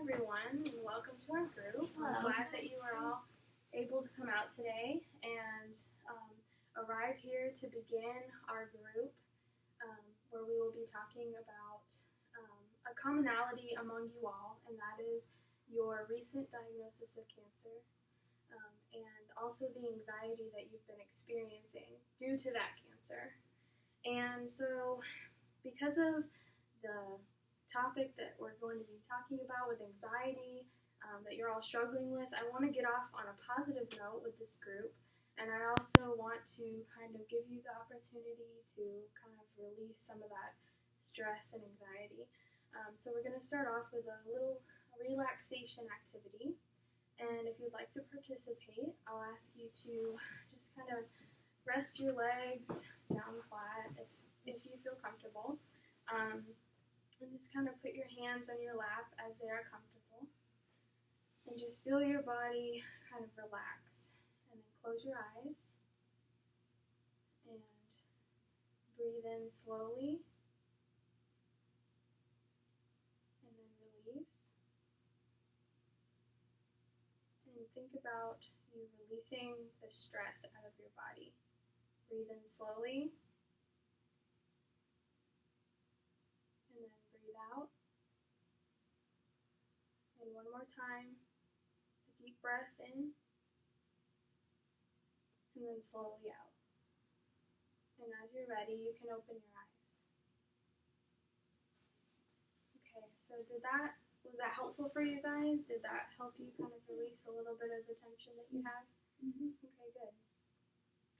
everyone, and welcome to our group. I'm glad that you are all able to come out today and arrive here to begin our group, where we will be talking about a commonality among you all, and that is your recent diagnosis of cancer, and also the anxiety that you've been experiencing due to that cancer. And so, because of the topic that we're going to be talking about with anxiety that you're all struggling with, I want to get off on a positive note with this group, and I also want to kind of give you the opportunity to kind of release some of that stress and anxiety. So we're going to start off with a little relaxation activity, and if you'd like to participate, I'll ask you to just kind of rest your legs down flat if you feel comfortable. And just kind of put your hands on your lap as they are comfortable. And just feel your body kind of relax. And then close your eyes. And breathe in slowly. And then release. And think about you releasing the stress out of your body. Breathe in slowly. And then breathe out. And one more time, a deep breath in. And then slowly out. And as you're ready, you can open your eyes. Okay, so was that helpful for you guys? Did that help you kind of release a little bit of the tension that you have? Mm-hmm. Okay, good.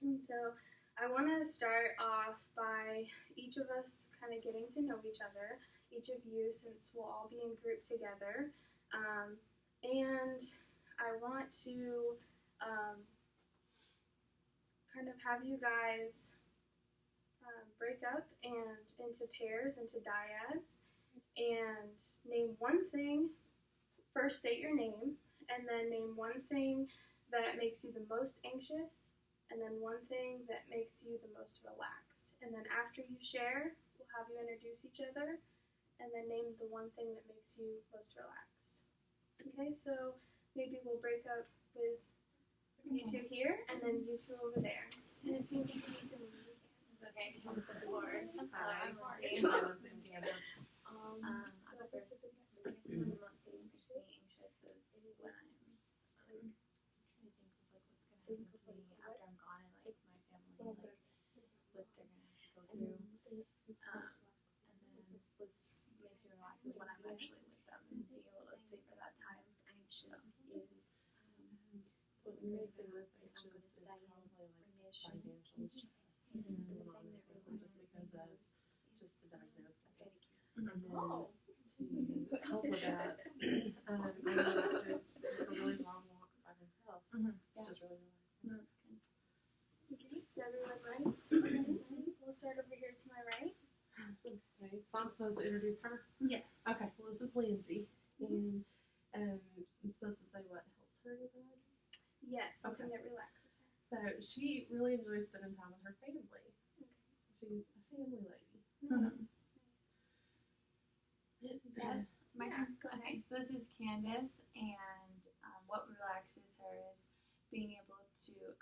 And so I want to start off by each of us kind of getting to know each other, each of you, since we'll all be in group together. And I want to kind of have you guys break up and into pairs, into dyads, and name one thing. First state your name, and then name one thing that makes you the most anxious, and then one thing that makes you the most relaxed. And then after you share, we'll have you introduce each other, and then name the one thing that makes you most relaxed. Okay, so maybe we'll break up with you two here, and then you two over there. And if you need to move, you can. Okay, come forward. Hi, I'm I'm Lindsay. Lindsay and Candace. I'll go first. The next thing that mostly makes me anxious is when I'm trying to think of like what's gonna happen to me after I'm gone, and like my family, like what they're gonna have to go through. And then what makes me relax is when I'm actually with them and being able to savor that time. Anxious What makes me most anxious is probably like financial stress. the thing that really Just because of just the diagnosis. pedicure. And then to help with that, I know to just go for really long walks by myself. It's just really relaxing. Okay, is everyone ready? Okay. We'll start over here to my right. Okay, so I'm supposed to introduce her? Yes. Okay, well this is Lindsay, and I'm supposed to say what helps her with that. Yes, something Okay. that relaxes her. So she really enjoys spending time with her family. Okay. She's a family lady. Nice. Okay, so this is Candace, and what relaxes her is being able to,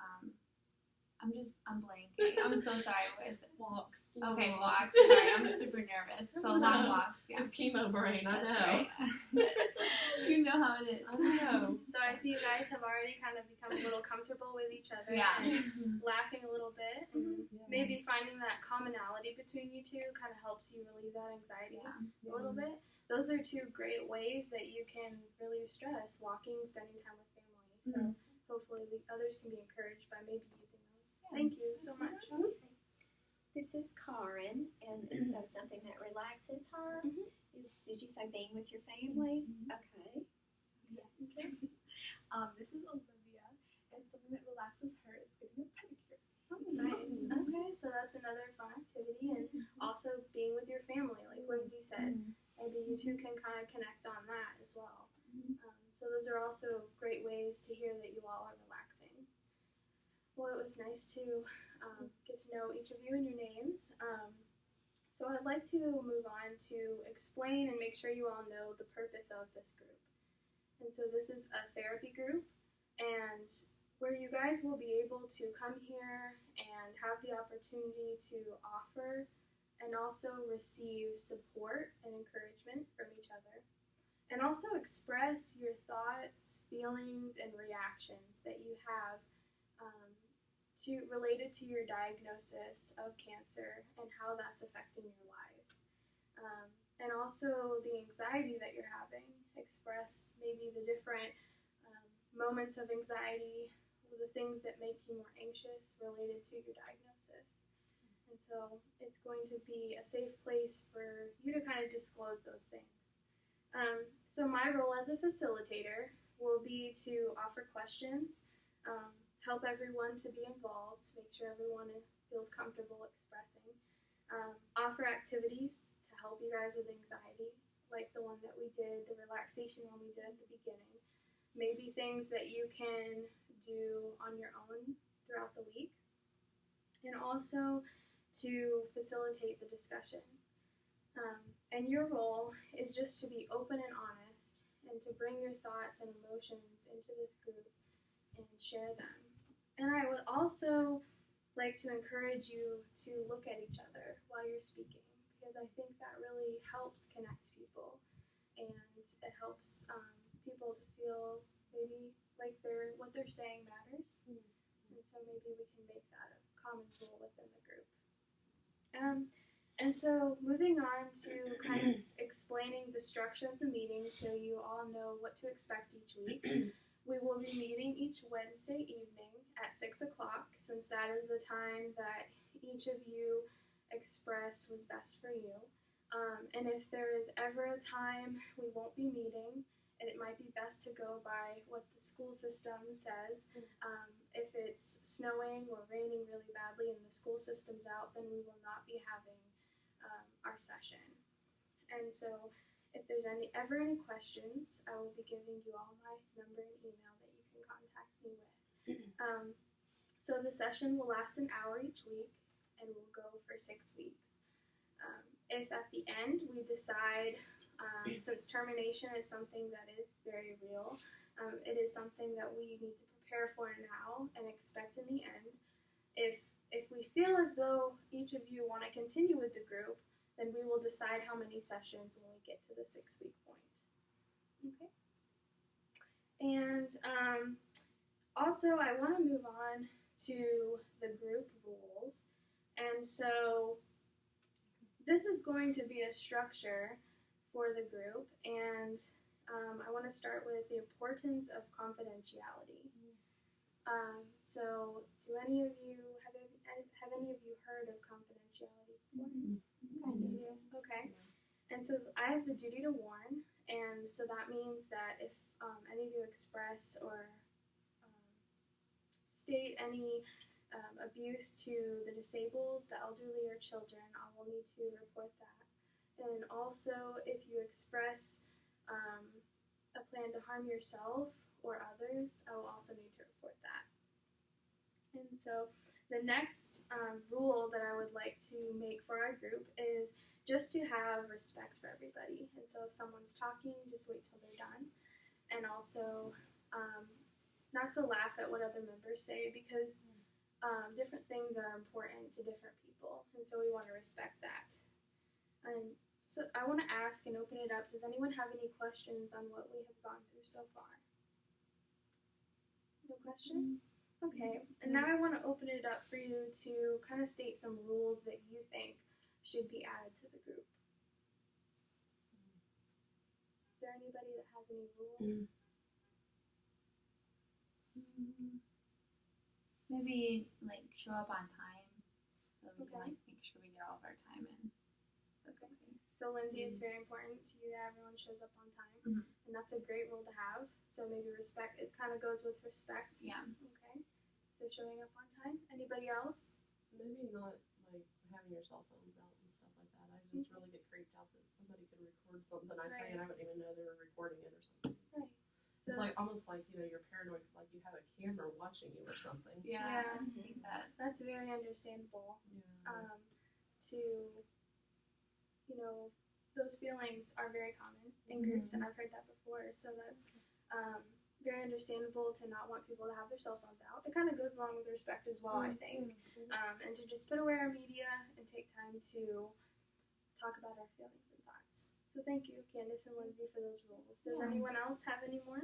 I'm blanking. I'm so sorry. Walks. Okay, walks. Sorry, I'm super nervous. So long walks, yeah. It's chemo brain, I That's know. right. You know how it is. I know. So I see you guys have already kind of become a little comfortable with each other. Yeah. And laughing a little bit. And Yeah. maybe finding that commonality between you two kind of helps you relieve that anxiety a little bit. Those are two great ways that you can relieve stress, walking, spending time with family. So hopefully others can be encouraged by maybe using those. Thank you so much. This is Karen, and so something that relaxes her is, did you say being with your family? Okay. Yes. This is Olivia, and something that relaxes her is getting a pedicure. Oh, nice. Okay, so that's another fun activity, and also being with your family, like Lindsay said. Maybe you two can kind of connect on that as well. So those are also great ways to hear that you all are relaxing. Well, it was nice to get to know each of you and your names. So I'd like to move on to explain and make sure you all know the purpose of this group. And so this is a therapy group, and where you guys will be able to come here and have the opportunity to offer and also receive support and encouragement from each other. And also express your thoughts, feelings, and reactions that you have related to your diagnosis of cancer and how that's affecting your lives. And also the anxiety that you're having. Express maybe the different moments of anxiety, the things that make you more anxious related to your diagnosis. And so it's going to be a safe place for you to kind of disclose those things. So my role as a facilitator will be to offer questions, help everyone to be involved, make sure everyone feels comfortable expressing, offer activities to help you guys with anxiety, like the one that we did, the relaxation one we did at the beginning. Maybe things that you can do on your own throughout the week. And also to facilitate the discussion. And your role is just to be open and honest and to bring your thoughts and emotions into this group and share them. And I would also like to encourage you to look at each other while you're speaking, because I think that really helps connect people, and it helps people to feel maybe like what they're saying matters. And so maybe we can make that a common rule within the group. And so moving on to kind of explaining the structure of the meeting so you all know what to expect each week. We will be meeting each Wednesday evening at 6 o'clock, since that is the time that each of you expressed was best for you. And if there is ever a time we won't be meeting, and it might be best to go by what the school system says. If it's snowing or raining really badly and the school system's out, then we will not be having our session. And so if there's ever any questions, I will be giving you all my number and email that you can contact me with. So the session will last an hour each week and will go for 6 weeks. If at the end we decide, since termination is something that is very real, it is something that we need to prepare for now and expect in the end. If we feel as though each of you want to continue with the group, then we will decide how many sessions when we get to the 6-week point. Okay. And also, I want to move on to the group rules. And so this is going to be a structure for the group, and I want to start with the importance of confidentiality. So, do any of you have any of you heard of confidentiality before? Kind of. Okay. And so I have the duty to warn, and so that means that if any of you express or state any abuse to the disabled, the elderly, or children, I will need to report that. And also, if you express a plan to harm yourself or others, I will also need to report that. And so the next rule that I would like to make for our group is just to have respect for everybody. And so if someone's talking, just wait till they're done. And also not to laugh at what other members say, because different things are important to different people. And so we want to respect that. And so I want to ask and open it up. Does anyone have any questions on what we have gone through so far? No questions? Okay, and now I want to open it up for you to kind of state some rules that you think should be added to the group. Is there anybody that has any rules? Maybe like show up on time, so we Okay. can like make sure we get all of our time in. That's okay. So Lindsay, it's very important to you that everyone shows up on time, and that's a great rule to have. So maybe respect, it kind of goes with respect. Yeah. Okay, so showing up on time. Anybody else? Maybe not like having your cell phones out and stuff like that. I just really get creeped out that somebody could record something I say and I wouldn't even know they were recording it or something. Right. So, It's like almost like, you know, you're paranoid, like you have a camera watching you or something. Yeah. Yeah. I see that. that's very understandable. Yeah. To those feelings are very common in groups, and I've heard that before. So that's very understandable to not want people to have their cell phones out. It kind of goes along with respect as well, I think, and to just put away our media and take time to talk about our feelings and thoughts. So thank you, Candace and Lindsay, for those rules. Does anyone else have any more?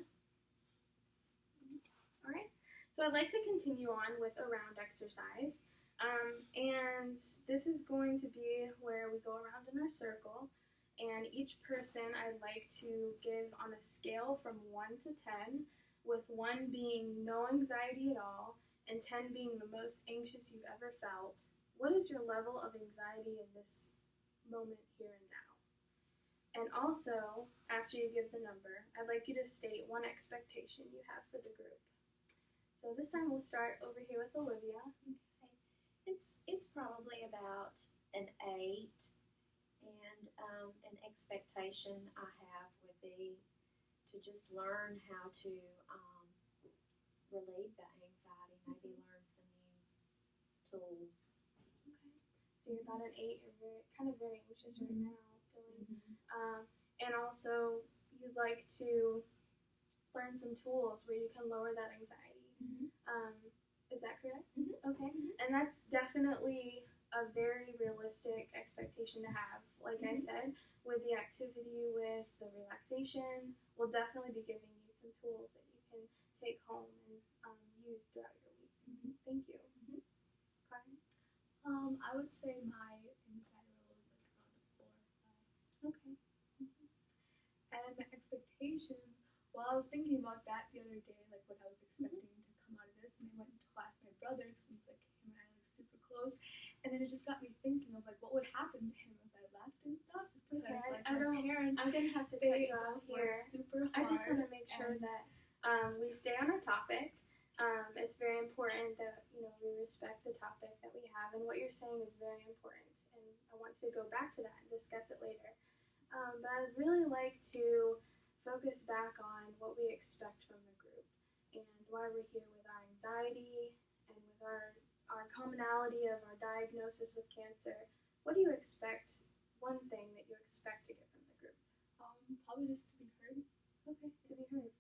All right. So I'd like to continue on with a round exercise. And this is going to be where we go around in our circle. And each person I'd like to give on a scale from 1 to 10, with 1 being no anxiety at all, and 10 being the most anxious you've ever felt. What is your level of anxiety in this moment here and now? And also, after you give the number, I'd like you to state 1 expectation you have for the group. So this time we'll start over here with Olivia. Okay. It's probably about an 8. And an expectation I have would be to just learn how to relieve the anxiety, maybe learn some new tools. Okay. So you're about an 8. You're very anxious right now, feeling. And also, you'd like to learn some tools where you can lower that anxiety. Is that correct? Okay. And that's definitely a very realistic expectation to have. Like I said, with the activity, with the relaxation, we'll definitely be giving you some tools that you can take home and use throughout your week. Thank you. Carmen? I would say my anxiety level is like around a 4 or 5. Okay. And my expectations, well, I was thinking about that the other day, like what I was expecting to come out of this, and I went to ask my brother since like him and I are like super close, and then it just got me thinking of like what would happen to him if I left and stuff, because like my parents, I'm gonna have to cut they you off both work here. super hard. I just want to make sure that we stay on our topic. It's very important that we respect the topic that we have, and what you're saying is very important, and I want to go back to that and discuss it later. But I'd really like to focus back on what we expect from the group and why we're here with our anxiety and with our commonality of our diagnosis with cancer. What do you expect? One thing that you expect to get from the group? Probably just to be heard. Okay, to be heard.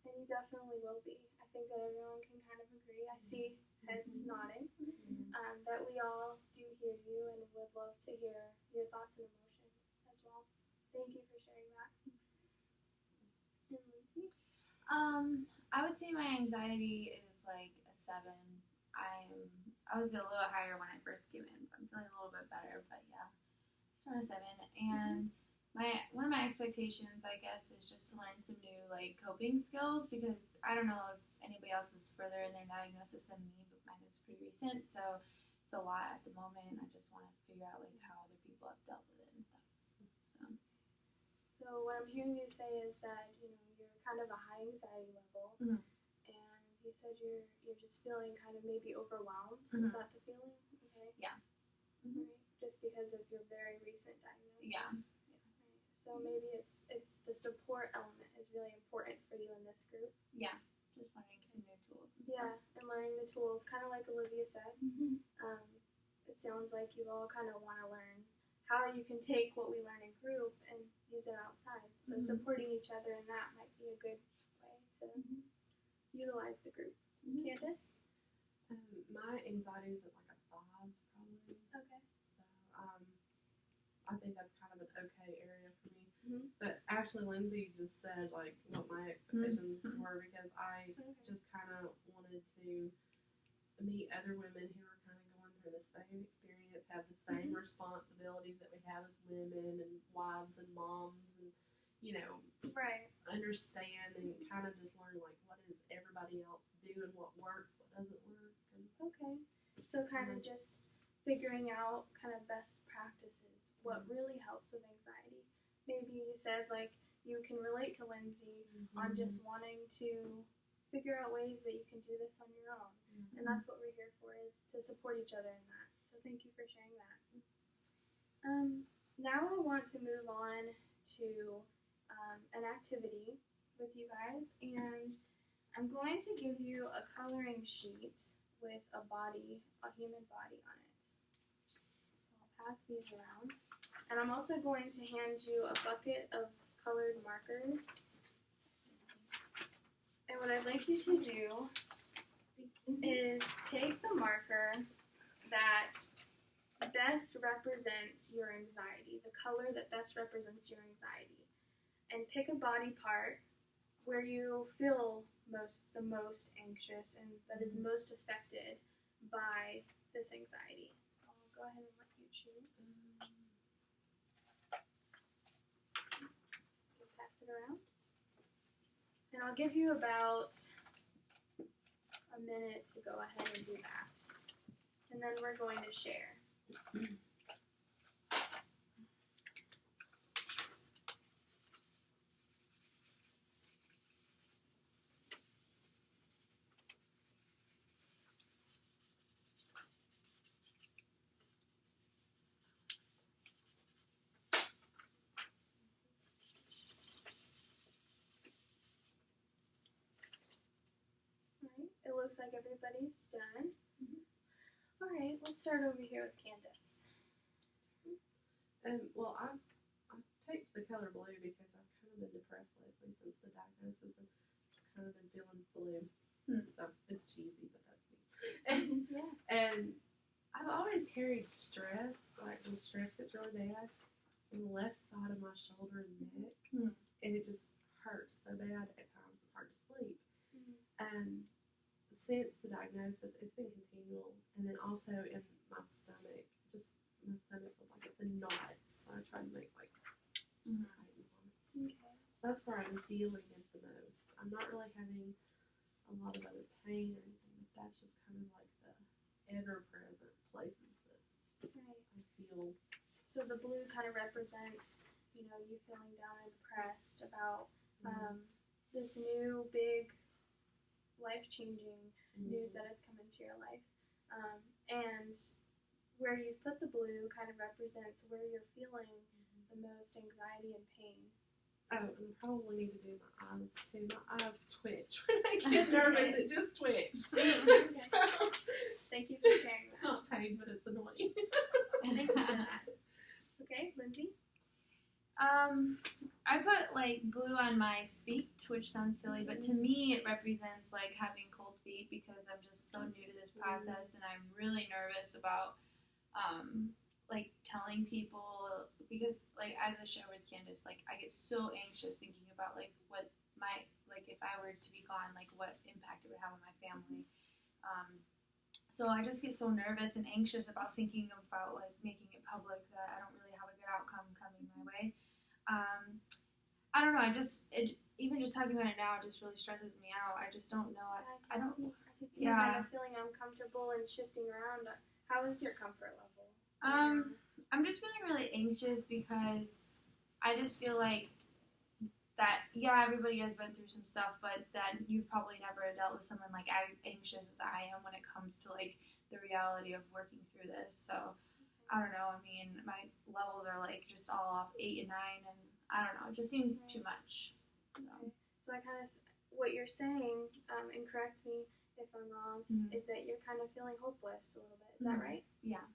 And you definitely will be. I think that everyone can kind of agree. I see heads nodding. That we all do hear you and would love to hear your thoughts and emotions as well. Thank you for sharing that. And Lindsay? I would say my anxiety is like a 7. I was a little higher when I first came in, but I'm feeling a little bit better. But yeah, just around a 7. And one of my expectations, I guess, is just to learn some new like coping skills, because I don't know if anybody else is further in their diagnosis than me, but mine is pretty recent, so it's a lot at the moment. I just want to figure out like how other people have dealt with it and stuff. So what I'm hearing you say is that you're kind of a high anxiety level, and you said you're just feeling kind of maybe overwhelmed. Is that the feeling? Okay. Yeah. Right. Just because of your very recent diagnosis. Yeah. Right. So maybe it's the support element is really important for you in this group. Yeah. Just learning some new tools. Yeah, and learning the tools, kind of like Olivia said. It sounds like you all kind of want to learn how you can take what we learn in group and use it outside. So supporting each other in that might be a good way to utilize the group. Candace? My anxiety is at like a 5 probably. Okay. So I think that's kind of an okay area for me. But actually, Lindsay just said like what my expectations were, because I just kind of wanted to meet other women who are kind of going through the same experience, have the same responsibilities that we have as women and wives and moms, and Right. understand and kind of just learn like what does everybody else do and what works, what doesn't work. And Okay. So kind of just figuring out kind of best practices, what really helps with anxiety. Maybe you said like you can relate to Lindsay on just wanting to figure out ways that you can do this on your own. And that's what we're here for, is to support each other in that. So thank you for sharing that. Now I want to move on to an activity with you guys, and I'm going to give you a coloring sheet with a human body on it. So I'll pass these around. And I'm also going to hand you a bucket of colored markers. And what I'd like you to do is take the marker that best represents your anxiety, the color that best represents your anxiety, and pick a body part where you feel the most anxious and that is most affected by this anxiety. So I'll go ahead and let you choose. You'll pass it around. And I'll give you about a minute to go ahead and do that. And then we're going to share. It looks like everybody's done. All right, let's start over here with Candace. Well, I picked the color blue because I've kind of been depressed lately since the diagnosis and just kind of been feeling blue. So it's cheesy, but that's me. Yeah. And I've always carried stress, like when stress gets really bad, on the left side of my shoulder and neck, and it just hurts so bad at times it's hard to sleep. And since the diagnosis, it's been continual, and then also in my stomach, just my stomach feels like it's in knots. So I try to make like tight knots. Okay. So that's where I'm feeling it the most. I'm not really having a lot of other pain or anything, but that's just kind of like the ever-present places that I feel. So the blue kind of represents, you feeling down and depressed about this new big life-changing news that has come into your life. And where you've put the blue kind of represents where you're feeling the most anxiety and pain. Oh, and I probably need to do my eyes too. My eyes twitch when I get nervous. It just twitched. Okay. So, Thank you for sharing it's that. not pain, but it's annoying. Thank you for that. Okay, Lindsay? I put like blue on my feet, which sounds silly, but to me it represents like having cold feet because I'm just so new to this process and I'm really nervous about like telling people because like as I share with Candace, like I get so anxious thinking about like what my like if I were to be gone, like what impact it would have on my family. So I just get so nervous and anxious about thinking about like making it public that I don't really have a good outcome coming my way. I don't know. Even just talking about it now, it just really stresses me out. I just don't know. I can see kind of feeling uncomfortable and shifting around. How is your comfort level? I'm just feeling really anxious because I just feel like that, everybody has been through some stuff, but that you've probably never dealt with someone like as anxious as I am when it comes to like the reality of working through this. So I don't know. I mean, my levels are like just all off 8 and 9, and I don't know. It just seems too much. So I kind of, what you're saying, and correct me if I'm wrong, is that you're kind of feeling hopeless a little bit. Is that right? Yeah.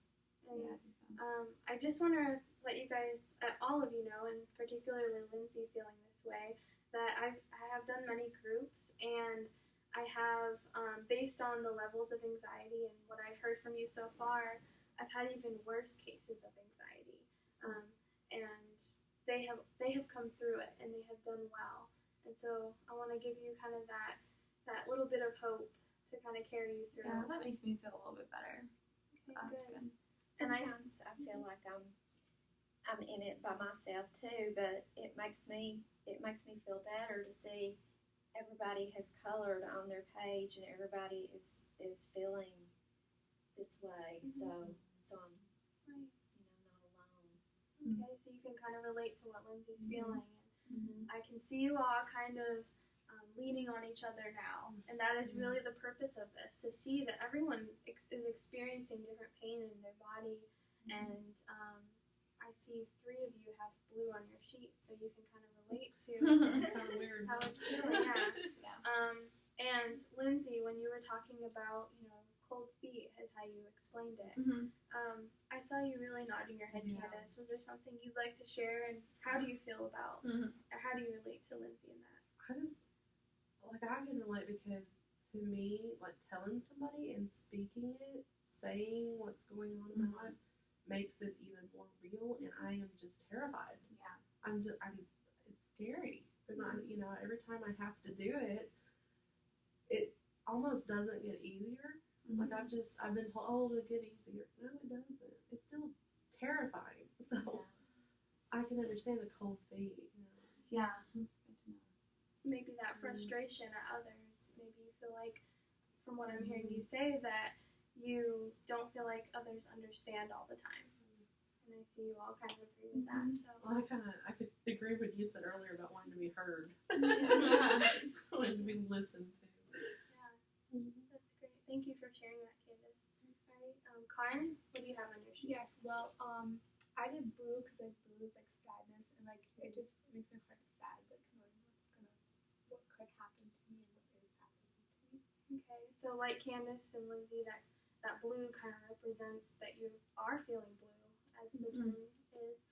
And, Yeah, I think so. I just want to let you guys, all of you know, and particularly Lindsay feeling this way, that I have done many groups, and I have, based on the levels of anxiety and what I've heard from you so far, I've had even worse cases of anxiety, and they have come through it, and they have done well. And so I want to give you kind of that little bit of hope to kind of carry you through. Yeah, that makes me feel a little bit better. Okay, That's good. Sometimes I feel like I'm in it by myself too, but it makes me feel better to see everybody has colored on their page and everybody is feeling this way. So I'm Right. not alone. Okay, so you can kind of relate to what Lindsay's feeling. And I can see you all kind of leaning on each other now. And that is really the purpose of this, to see that everyone is experiencing different pain in their body. And I see 3 of you have blue on your sheet, so you can kind of relate to Kind of weird. how it's feeling. Yeah. And Lindsay, when you were talking about, cold feet is how you explained it. Mm-hmm. I saw you really nodding your head, Yeah. Candace. Was there something you'd like to share, and how do you feel about, Mhm. or how do you relate to Lindsay in that? I can relate because to me, like telling somebody and speaking it, saying what's going on in my life makes it even more real, and I am just terrified. Yeah. It's scary. And every time I have to do it, it almost doesn't get easier. Like I've been told, oh, it'll get easier. No, it doesn't. It's still terrifying. So I can understand the cold feet. Yeah. That's good to know. Maybe that frustration at others. Maybe you feel like, from what I'm hearing you say, that you don't feel like others understand all the time. And I see you all kind of agree with that. So Well, I could agree with what you said earlier about wanting to be heard, wanting to be listened to. that's great. Thank you for sharing that, Candace. All right, Karen, what do you have on your sheet? Yes, well, I did blue because like blue is like sadness, and like it just makes my heart sad, like knowing what could happen to me and what is happening to me. Okay, so like Candace and Lindsay, that blue kind of represents that you are feeling blue, as the term is,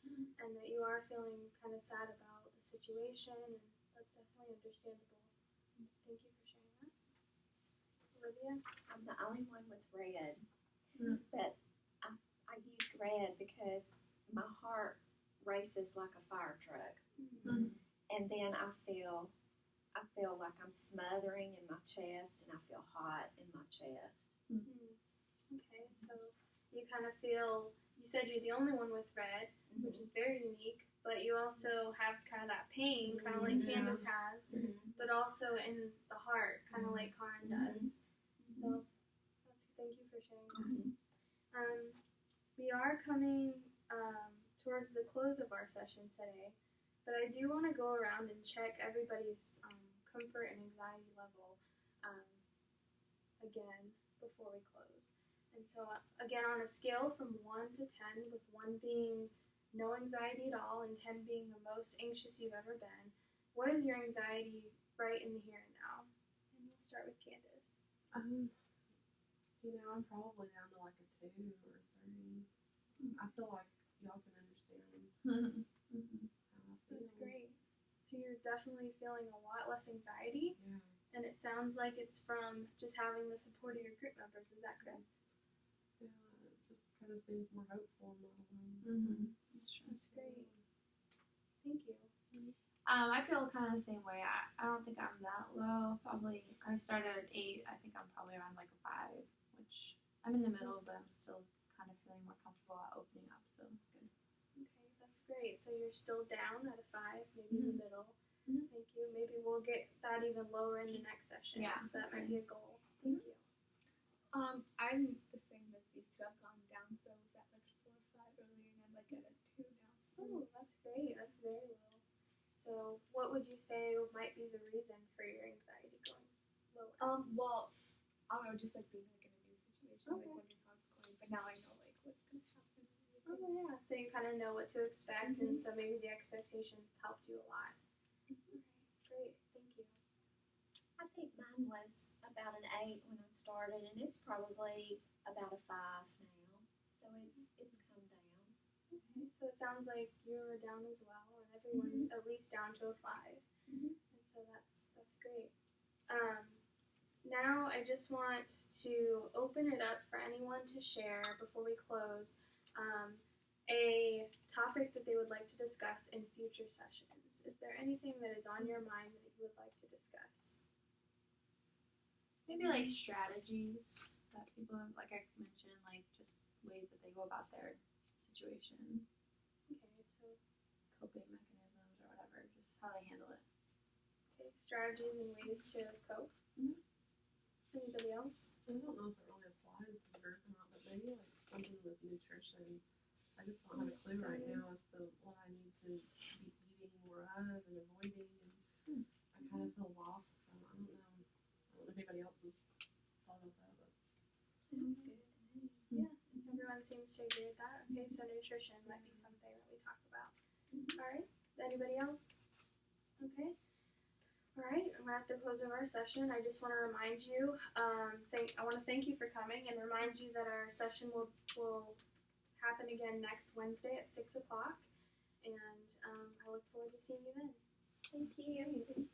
and that you are feeling kind of sad about the situation, and that's definitely understandable. Thank you for sharing that. Olivia? I'm the only one with red, Mm. but I used red because my heart races like a fire truck, and then I feel like I'm smothering in my chest, and I feel hot in my chest. Okay, so you kind of feel, you said you're the only one with red, which is very unique, but you also have kind of that pain, kind of like Candace has, but also in the heart, kind of like Karen does. So thank you for sharing that. We are coming towards the close of our session today, but I do want to go around and check everybody's comfort and anxiety level again before we close. And so again, on a scale from 1 to 10, with 1 being no anxiety at all and 10 being the most anxious you've ever been, what is your anxiety right in the here and now? And we'll start with Candace. I'm probably down to like a 2 or 3. I feel like y'all can understand how I feel. That's great. So you're definitely feeling a lot less anxiety, Yeah. and it sounds like it's from just having the support of your group members. Is that correct? Yeah, it just kind of seems more hopeful and not alone. That's great. Thank you. I feel kind of the same way. I don't think I'm that low. Probably, I started at 8. I think I'm probably around like a 5, which I'm in the middle, but I'm still kind of feeling more comfortable at opening up, so it's good. Okay, that's great. So you're still down at a 5, maybe in the middle. Thank you. Maybe we'll get that even lower in the next session. Yeah, So that might be a goal. Thank you. I'm the same as these two. I've gone down, so I was at like a 4 or 5 earlier, and I'm like at a 2 now. Oh, that's great. That's very low. So what would you say might be the reason for your anxiety going lower? Well, I don't know, just like being like in a new situation, Okay. like wondering how it's going. But now I know like what's gonna happen. Oh yeah. So you kind of know what to expect, and so maybe the expectations helped you a lot. Great. Thank you. I think mine was about an 8 when I started, and it's probably about a 5 now. So it's come down. Okay. So it sounds like you're down as well, and everyone's at least down to a 5. And so that's great. Now I just want to open it up for anyone to share before we close a topic that they would like to discuss in future sessions. Is there anything that is on your mind that you would like to discuss? Maybe like strategies that people have, like I mentioned, like just ways that they go about their situation, Okay, so coping mechanisms or whatever, just how they handle it. strategies and ways to cope. Anybody else? I don't know if it really applies here or not, but maybe like something with nutrition. I just don't have a clue right now as to what I need to be eating more of and avoiding, and I kind of feel lost. So I don't know if anybody else has thought of that. But Sounds good. Yeah, everyone seems to agree with that. Okay, so nutrition might be something that we talk about. All right, anybody else? Okay. All right, we're at the close of our session. I just want to remind you, I want to thank you for coming and remind you that our session will happen again next Wednesday at 6 o'clock. And I look forward to seeing you then. Thank you.